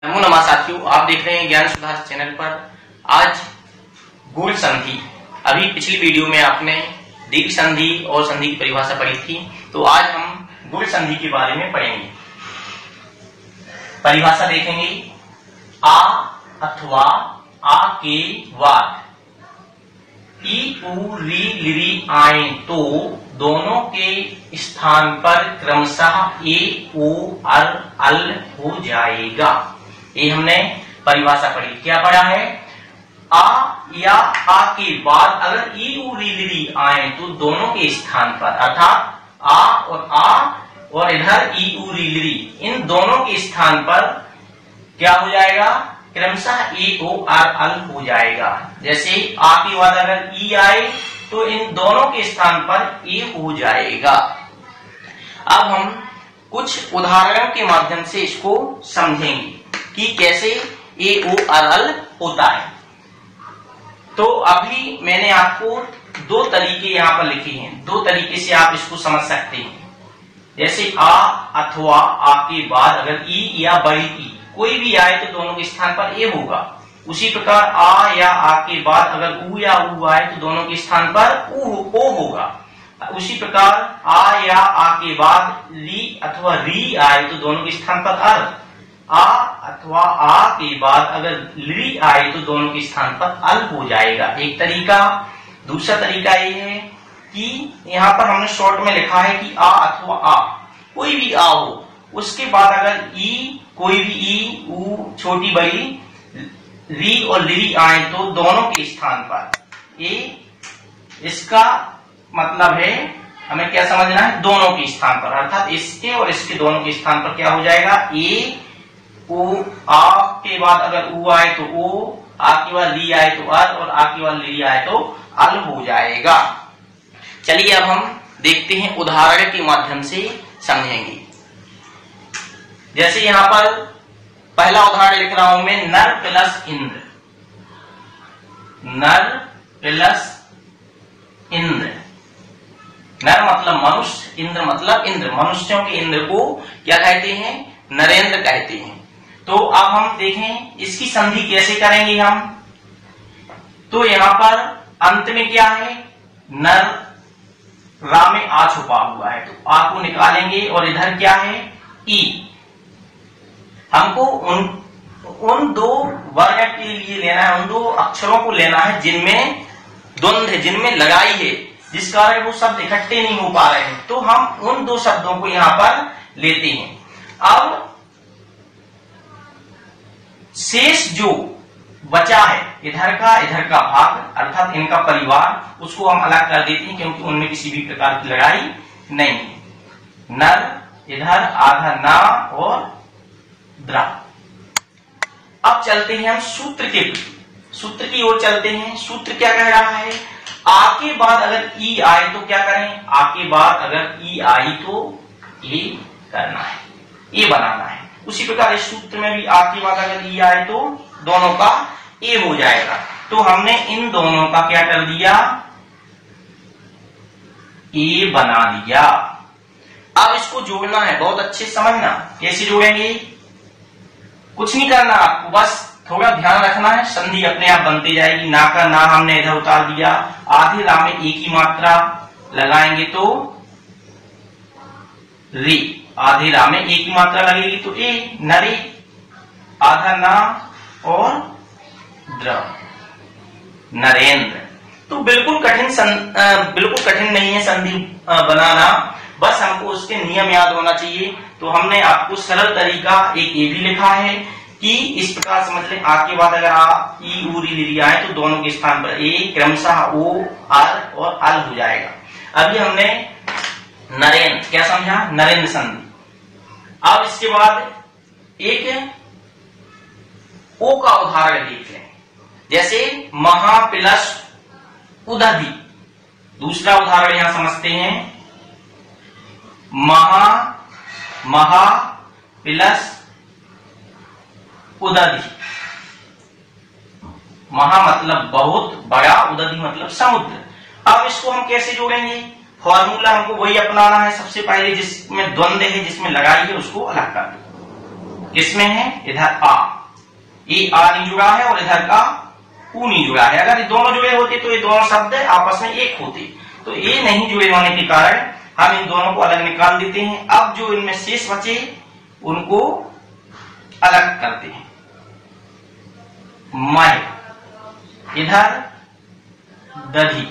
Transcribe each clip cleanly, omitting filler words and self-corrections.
नमो नमः साथियों, आप देख रहे हैं ज्ञान सुधार चैनल पर। आज गुण संधि, अभी पिछली वीडियो में आपने दीर्घ संधि और संधि की परिभाषा पढ़ी थी, तो आज हम गुण संधि के बारे में पढ़ेंगे। परिभाषा देखेंगे। आ अथवा आ के बाद ई उ री लिरी आए तो दोनों के स्थान पर क्रमशः ए ओ अर अल हो जाएगा। ये हमने परिभाषा पढ़ी। क्या पढ़ा है? आ या आ के बाद अगर ई उ री लिरी आए तो दोनों के स्थान पर, अर्थात आ और इधर ई उ री लिरी, इन दोनों के स्थान पर क्या हो जाएगा? क्रमशः ए ओ आर अल हो जाएगा। जैसे आ के बाद अगर ई आए तो इन दोनों के स्थान पर ए हो जाएगा। अब हम कुछ उदाहरण के माध्यम से इसको समझेंगे कि कैसे ए ओ आर अल होता है। तो अभी मैंने आपको दो तरीके यहाँ पर लिखे हैं, दो तरीके से आप इसको समझ सकते हैं। जैसे आ अथवा आ के बाद अगर ई या बड़ी ई कोई भी आए तो दोनों के स्थान पर ए होगा। उसी प्रकार आ या आ के बाद अगर उ या उ आए तो दोनों के स्थान पर ओ होगा। उसी प्रकार आ या आ के बाद ली अथवा री आए तो दोनों के स्थान पर अर, आ अथवा आ के बाद अगर ली आए तो दोनों के स्थान पर अल हो जाएगा। एक तरीका। दूसरा तरीका ये है कि यहाँ पर हमने शॉर्ट में लिखा है कि आ अथवा आ कोई भी आ हो, उसके बाद अगर ई कोई भी ई उ छोटी बड़ी री और लिरी आए तो दोनों के स्थान पर ए, इसका मतलब है हमें क्या समझना है? दोनों के स्थान पर, अर्थात इसके और इसके दोनों के स्थान पर क्या हो जाएगा? ए ओ, आ के बाद अगर उ आए तो ओ, आ के बाद ली आए तो अर और आ के बाद लिरी आए तो अल हो जाएगा। चलिए अब हम देखते हैं, उदाहरण के माध्यम से समझेंगे। जैसे यहाँ पर पहला उदाहरण लिख रहा हूं मैं, नर प्लस इंद्र। नर प्लस इंद्र, नर मतलब मनुष्य, इंद्र मतलब इंद्र। मनुष्यों के इंद्र को क्या कहते हैं? नरेंद्र कहते हैं। तो अब हम देखें इसकी संधि कैसे करेंगे हम। तो यहाँ पर अंत में क्या है? नर, रा में आ छुपा हुआ है तो आ को निकालेंगे और इधर क्या है? ई। हमको उन दो वर्ण के लिए लेना है, उन दो अक्षरों को लेना है जिनमें द्वंद्व है, जिनमें लगाई है, जिस कारण वो शब्द इकट्ठे नहीं हो पा रहे हैं। तो हम उन दो शब्दों को यहां पर लेते हैं। अब शेष जो बचा है इधर का भाग, अर्थात इनका परिवार, उसको हम अलग कर देते हैं क्योंकि उनमें किसी भी प्रकार की लड़ाई नहीं है। नर इधर, आधा ना और द्रा। अब चलते हैं हम सूत्र के प्रति, सूत्र की ओर चलते हैं। सूत्र क्या कह रहा है? आ के बाद अगर ई आए तो क्या करें? आ के बाद अगर ई आई तो ए करना है, ए बनाना है। उसी प्रकार इस सूत्र में भी आ के बाद अगर ई आए तो दोनों का ए हो जाएगा। तो हमने इन दोनों का क्या कर दिया? ए बना दिया। अब इसको जोड़ना है, बहुत अच्छे समझना। कैसे जोड़ेंगे? कुछ नहीं करना आपको, बस थोड़ा ध्यान रखना है, संधि अपने आप बनती जाएगी। ना का ना हमने इधर उतार दिया, आधे रा में एक ही मात्रा लगाएंगे तो रे, आधे रा में एक ही मात्रा लगेगी तो ए, नरे, आधा ना और द्र, नरेंद्र। तो बिल्कुल कठिन नहीं है संधि बनाना, बस हमको उसके नियम याद होना चाहिए। तो हमने आपको सरल तरीका एक ये भी लिखा है कि इस प्रकार समझ लें, आ के बाद अगर आ ई उ री लिरी आए तो दोनों के स्थान पर ए, क्रमशः ओ आर और अल हो जाएगा। अभी हमने नरेंद्र क्या समझा? नरेंद्र संधि। अब इसके बाद एक ओ का उदाहरण देख लें। जैसे महा प्लस उदधि। दूसरा उदाहरण यहां समझते हैं। महा प्लस उदधि। महा मतलब बहुत बड़ा, उदधि मतलब समुद्र। अब इसको हम कैसे जोड़ेंगे? फॉर्मूला हमको वही अपनाना है। सबसे पहले जिसमें द्वंद्व है, जिसमें लड़ाई है, उसको अलग कर दो। किसमें है? इधर आ, ये आ नहीं जुड़ा है और इधर का ऊ नहीं जुड़ा है। अगर ये दोनों जुड़े होते तो ये दोनों शब्द आपस में एक होते, तो ये नहीं जुड़े होने के कारण हम इन दोनों को अलग निकाल देते हैं। अब जो इनमें शेष बचे उनको अलग करते हैं। मह, इधर दधी,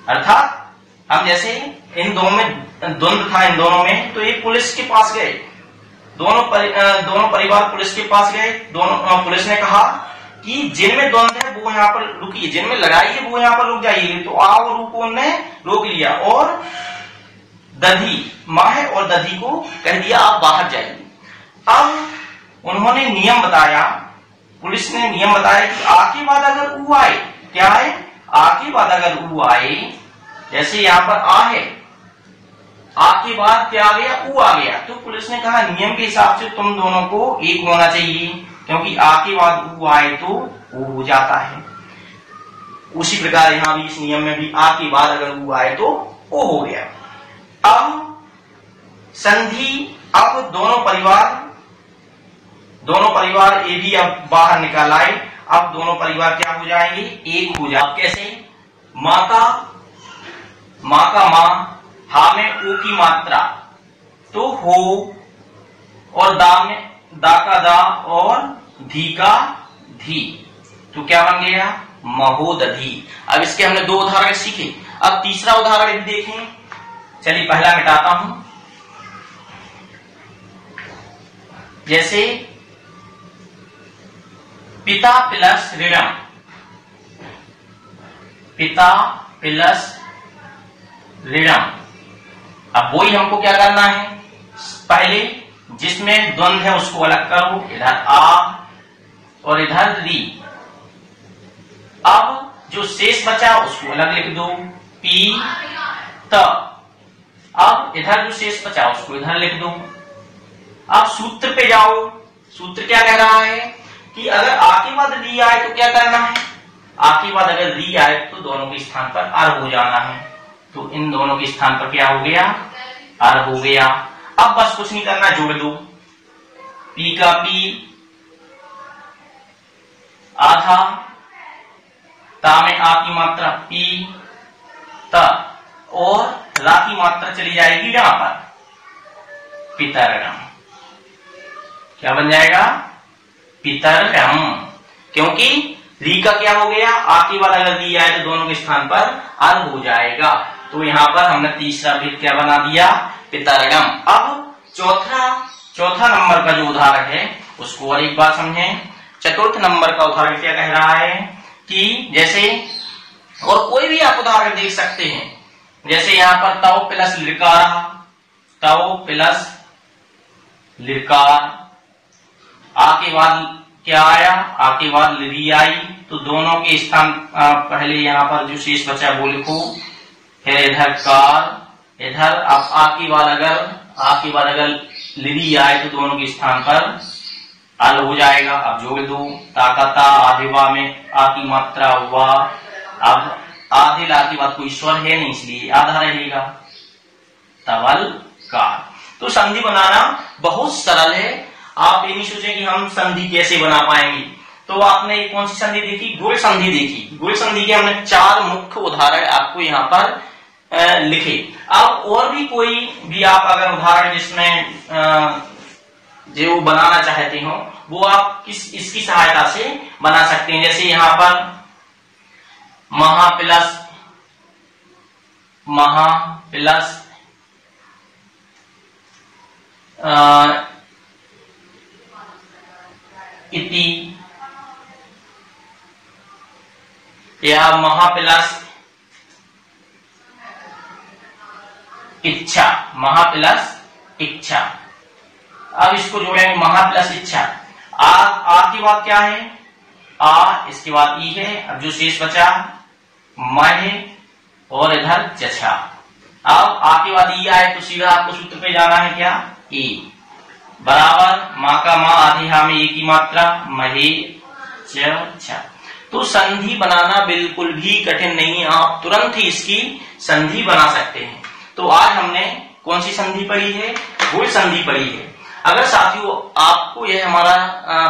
अर्थात हम जैसे इन दोनों में द्वंद्व था, इन दोनों में, तो ये पुलिस के पास गए, दोनों परिवार पुलिस के पास गए। दोनों पुलिस ने कहा कि जिनमें द्वंद्व है वो यहाँ पर रुकिए, जिनमें लड़ाई है वो यहाँ पर रुक जाइए। तो आ और रू को ने रोक लिया और दधी, माह और दधी को कह दिया आप बाहर जाइए। अब उन्होंने नियम बताया, पुलिस ने नियम बताया कि आ के बाद अगर ऊ आए, क्या है? आ के बाद अगर ऊ आए, जैसे यहाँ पर आ है, आ के बाद क्या आ गया? ऊ आ गया, तो पुलिस ने कहा नियम के हिसाब से तुम दोनों को एक होना चाहिए, क्योंकि आ के बाद ऊ आए तो वो हो जाता है। उसी प्रकार यहां भी इस नियम में भी आ के बाद अगर ऊ आए तो ओ हो गया। अब संधि, अब दोनों परिवार ये भी अब बाहर निकाल आए। अब दोनों परिवार क्या हो जाएंगे? एक हो जाए। कैसे? माँ का माँ, हा में ओ की मात्रा तो हो, और दा में दा का दा और धी का धी, तो क्या बन गया? महोदधी। अब इसके हमने दो उदाहरण सीखे, अब तीसरा उदाहरण भी देखें। चलिए पहला मिटाता हूं। जैसे पिता प्लस ऋणम, पिता प्लस ऋणम। अब वही हमको क्या करना है? पहले जिसमें द्वंद्व है उसको अलग करो, इधर आ और इधर री। अब जो शेष बचा उसको अलग लिख दो, पी त। अब इधर जो शेष बचा उसको इधर लिख दो। अब सूत्र पे जाओ, सूत्र क्या कह रहा है कि अगर आ के बाद री आए तो क्या करना है? आ के बाद अगर री आए तो दोनों के स्थान पर अर हो जाना है, तो इन दोनों के स्थान पर क्या हो गया? अर हो गया। अब बस कुछ नहीं करना, जोड़ दो, पी का पी, आधा, ता में आ की मात्रा पी त, और रा की मात्रा चली जाएगी यहां पर, पितरम। क्या बन जाएगा? पितरम, क्योंकि री का क्या हो गया? आ के बाद अगर री आए तो दोनों के स्थान पर अर हो जाएगा, तो यहां पर हमने तीसरा भेद क्या बना दिया? पितरम। अब चौथा नंबर का जो उदाहरण है उसको और एक बार समझें। चतुर्थ नंबर का उदाहरण क्या कह रहा है कि जैसे, और कोई भी आप उदाहरण देख सकते हैं, जैसे यहाँ पर तव प्लस लिरकार, तव प्लस लिरकार, आ के बाद क्या आया? आ के बाद लिरी आई, तो दोनों के स्थान पहले यहाँ पर जो शेष बचा वो लिखो, फिर इधर कार, इधर अब आ के बाद अगर लिरी आए तो दोनों के स्थान पर अल हो जाएगा। अब जोड़ दो, ताकता आधिवा में आ की मात्रा हुआ, अब आधे ला के बाद कोई स्वर है नहीं इसलिए आधा रहेगा, तवल कार। तो संधि बनाना बहुत सरल है, आप ये नहीं सोचें कि हम संधि कैसे बना पाएंगे। तो आपने कौन सी संधि देखी? गुण संधि देखी। गुण संधि के हमने 4 मुख्य उदाहरण आपको यहाँ पर लिखे। अब और भी कोई भी आप अगर उदाहरण जिसमें जो बनाना चाहते हो वो आप इसकी सहायता से बना सकते हैं। जैसे यहाँ पर महा प्लस इति, या महा प्लस इच्छा, महा प्लस इच्छा। अब इसको जोड़ेंगे, महा प्लस इच्छा। आ की बात क्या है? आ, इसके बाद ई है, अब जो शेष बचा मह और इधर चछा। अब आ के बाद ई आए तो सीधा आपको सूत्र पे जाना है, क्या? ई बराबर माँ का माँ आधी हा में ए की मात्रा महे च। तो संधि बनाना बिल्कुल भी कठिन नहीं है, आप तुरंत ही इसकी संधि बना सकते हैं। तो आज हमने कौन सी संधि पढ़ी है? गुण संधि पढ़ी है। अगर साथियों आपको यह हमारा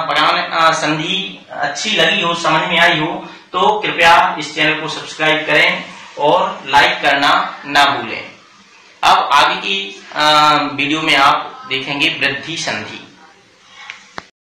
पढ़ाने संधि अच्छी लगी हो, समझ में आई हो, तो कृपया इस चैनल को सब्सक्राइब करें और लाइक करना ना भूलें। अब आगे की वीडियो में आप देखेंगे वृद्धि संधि।